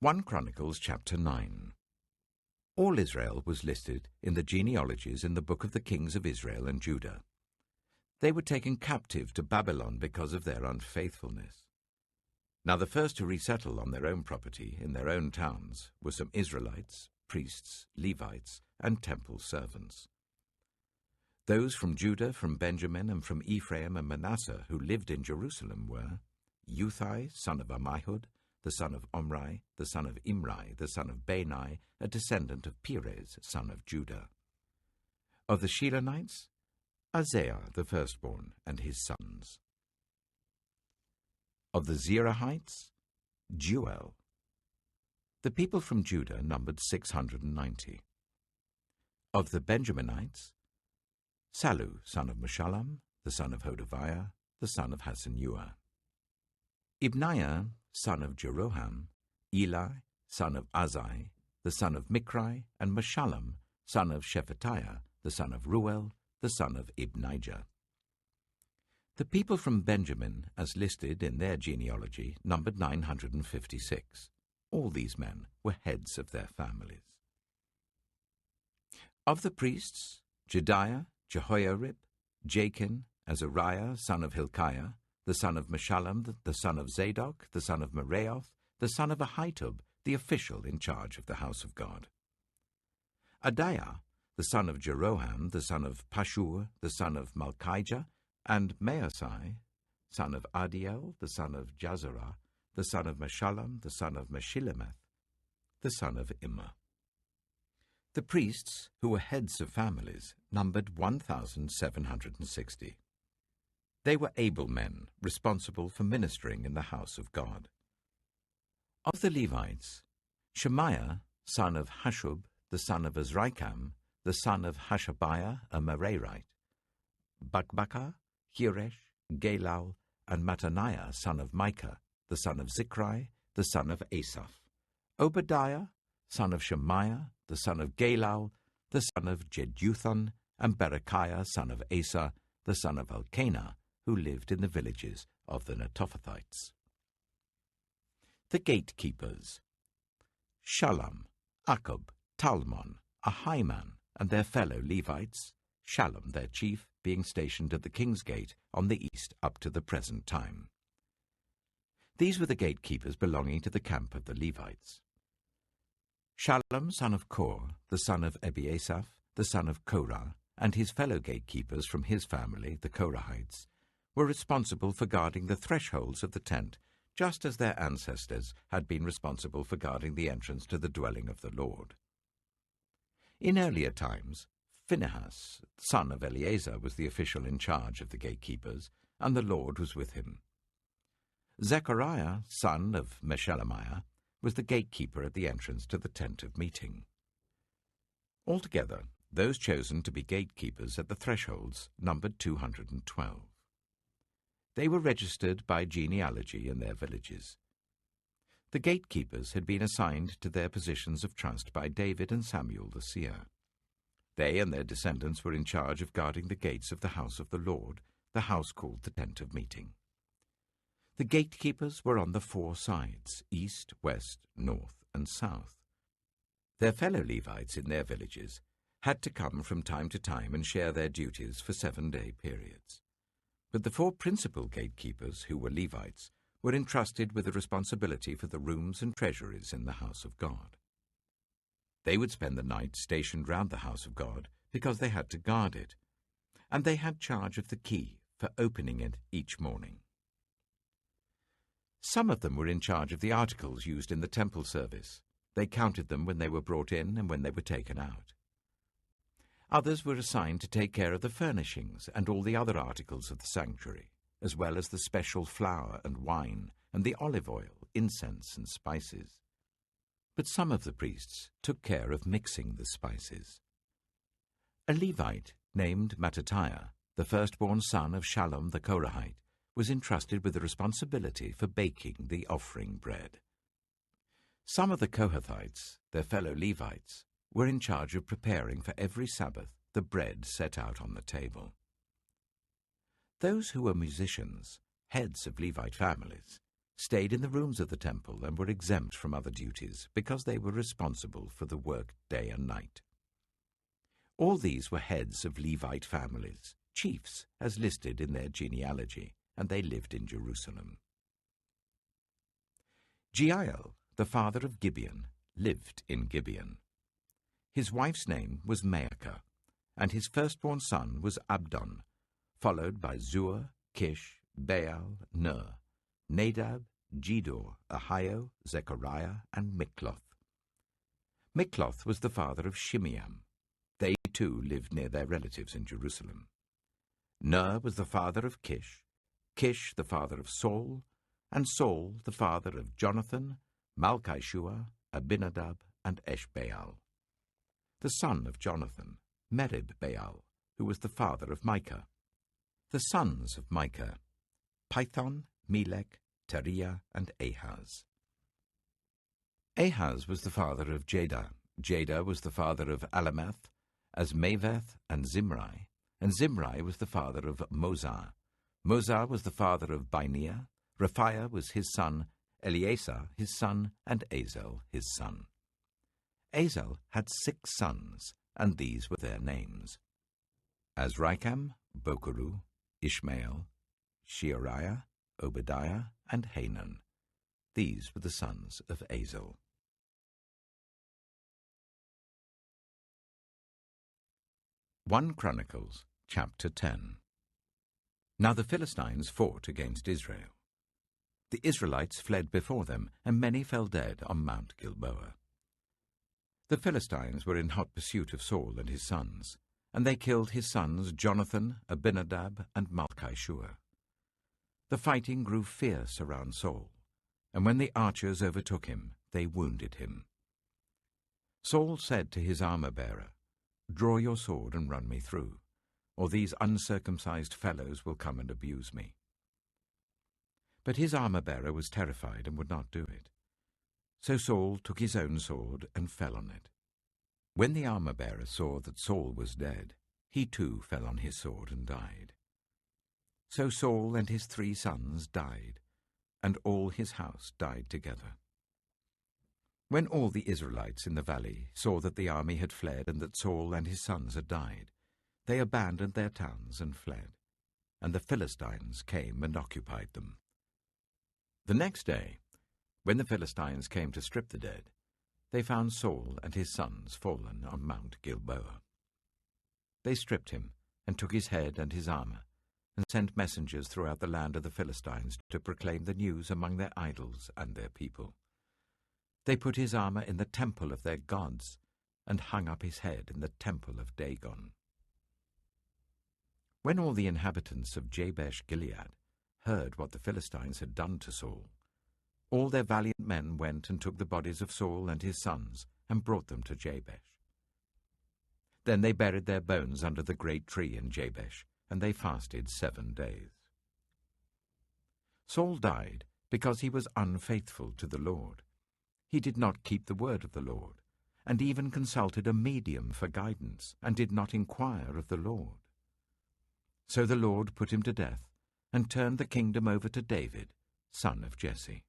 1 Chronicles chapter 9. All Israel was listed in the genealogies in the book of the kings of Israel and Judah. They were taken captive to Babylon because of their unfaithfulness. Now the first to resettle on their own property in their own towns were some Israelites, priests, Levites, and temple servants. Those from Judah, from Benjamin, and from Ephraim and Manasseh who lived in Jerusalem were Uthai, son of Ammihud, the son of Omri, the son of Imri, the son of Bani, a descendant of Perez, son of Judah. Of the Shilonites, Isaiah the firstborn and his sons. Of the Zerahites, Jeuel. The people from Judah numbered 690. Of the Benjaminites, Sallu, son of Meshullam, the son of Hodaviah, the son of Hassenuah. Ibniah, son of Jeroham, Eli, son of Azai, the son of Michri, and Meshullam, son of Shephatiah, the son of Ruel, the son of Ibnijah. The people from Benjamin, as listed in their genealogy, numbered 956. All these men were heads of their families. Of the priests, Jedaiah, Jehoiarib, Jachin, Azariah, son of Hilkiah, the son of Meshullam, the son of Zadok, the son of Meraioth, the son of Ahitub, the official in charge of the house of God. Adaiah, the son of Jeroham, the son of Pashur, the son of Malchijah, and Maasai, son of Adiel, the son of Jazerah, the son of Meshullam, the son of Meshillemeth, the son of Immer. The priests, who were heads of families, numbered 1,760. They were able men, responsible for ministering in the house of God. Of the Levites, Shemaiah, son of Hashub, the son of Azrikam, the son of Hashabiah, a Merarite, Bakbakkar, Heresh, Galal, and Mattaniah, son of Micah, the son of Zichri, the son of Asaph, Obadiah, son of Shemaiah, the son of Galal, the son of Jeduthun, and Berechiah, son of Asa, the son of Elkanah, who lived in the villages of the Netophathites. The gatekeepers, Shallum, Akkub, Talmon, Ahiman, and their fellow Levites, Shallum their chief, being stationed at the king's gate on the east up to the present time. These were the gatekeepers belonging to the camp of the Levites. Shallum, son of Kor, the son of Ebiasaph, the son of Korah, and his fellow gatekeepers from his family, the Korahites, were responsible for guarding the thresholds of the tent, just as their ancestors had been responsible for guarding the entrance to the dwelling of the Lord. In earlier times, Phinehas, son of Eleazar, was the official in charge of the gatekeepers, and the Lord was with him. Zechariah, son of Meshelemiah, was the gatekeeper at the entrance to the tent of meeting. Altogether, those chosen to be gatekeepers at the thresholds numbered 212. They were registered by genealogy in their villages. The gatekeepers had been assigned to their positions of trust by David and Samuel the seer. They and their descendants were in charge of guarding the gates of the house of the Lord, the house called the Tent of Meeting. The gatekeepers were on the 4 sides, east, west, north, and south. Their fellow Levites in their villages had to come from time to time and share their duties for 7-day periods. But the 4 principal gatekeepers, who were Levites, were entrusted with the responsibility for the rooms and treasuries in the house of God. They would spend the night stationed round the house of God because they had to guard it, and they had charge of the key for opening it each morning. Some of them were in charge of the articles used in the temple service. They counted them when they were brought in and when they were taken out. Others were assigned to take care of the furnishings and all the other articles of the sanctuary, as well as the special flour and wine and the olive oil, incense and spices. But some of the priests took care of mixing the spices. A Levite named Mattatiah, the firstborn son of Shallum the Korahite, was entrusted with the responsibility for baking the offering bread. Some of the Kohathites, their fellow Levites, were in charge of preparing for every Sabbath the bread set out on the table. Those who were musicians, heads of Levite families, stayed in the rooms of the temple and were exempt from other duties because they were responsible for the work day and night. All these were heads of Levite families, chiefs as listed in their genealogy, and they lived in Jerusalem. Jeiel, the father of Gibeon, lived in Gibeon. His wife's name was Maacah, and his firstborn son was Abdon, followed by Zur, Kish, Baal, Ner, Nadab, Gedor, Ahio, Zechariah, and Mikloth. Mikloth was the father of Shimeam. They too lived near their relatives in Jerusalem. Ner was the father of Kish, Kish the father of Saul, and Saul the father of Jonathan, Malchishua, Abinadab, and Eshbaal. The son of Jonathan, Merib-Baal, who was the father of Micah. The sons of Micah, Pithon, Melech, Teriah, and Ahaz. Ahaz was the father of Jada. Jada was the father of Alameth, Azmaveth, and Zimri was the father of Moza. Moza was the father of Bineah. Raphiah was his son, Eleasar his son, and Azel his son. Azel had 6 sons, and these were their names: Azrikam, Bokeru, Ishmael, Sheariah, Obadiah, and Hanan. These were the sons of Azel. 1 Chronicles, chapter 10. Now the Philistines fought against Israel. The Israelites fled before them, and many fell dead on Mount Gilboa. The Philistines were in hot pursuit of Saul and his sons, and they killed his sons Jonathan, Abinadab, and Malchishua. The fighting grew fierce around Saul, and when the archers overtook him, they wounded him. Saul said to his armor-bearer, "Draw your sword and run me through, or these uncircumcised fellows will come and abuse me." But his armor-bearer was terrified and would not do it. So Saul took his own sword and fell on it. When the armor-bearer saw that Saul was dead, he too fell on his sword and died. So Saul and his 3 sons died, and all his house died together. When all the Israelites in the valley saw that the army had fled and that Saul and his sons had died, they abandoned their towns and fled, and the Philistines came and occupied them. The next day, when the Philistines came to strip the dead, they found Saul and his sons fallen on Mount Gilboa. They stripped him and took his head and his armor, and sent messengers throughout the land of the Philistines to proclaim the news among their idols and their people. They put his armor in the temple of their gods, and hung up his head in the temple of Dagon. When all the inhabitants of Jabesh-Gilead heard what the Philistines had done to Saul, all their valiant men went and took the bodies of Saul and his sons and brought them to Jabesh. Then they buried their bones under the great tree in Jabesh, and they fasted 7 days. Saul died because he was unfaithful to the Lord. He did not keep the word of the Lord, and even consulted a medium for guidance, and did not inquire of the Lord. So the Lord put him to death, and turned the kingdom over to David, son of Jesse.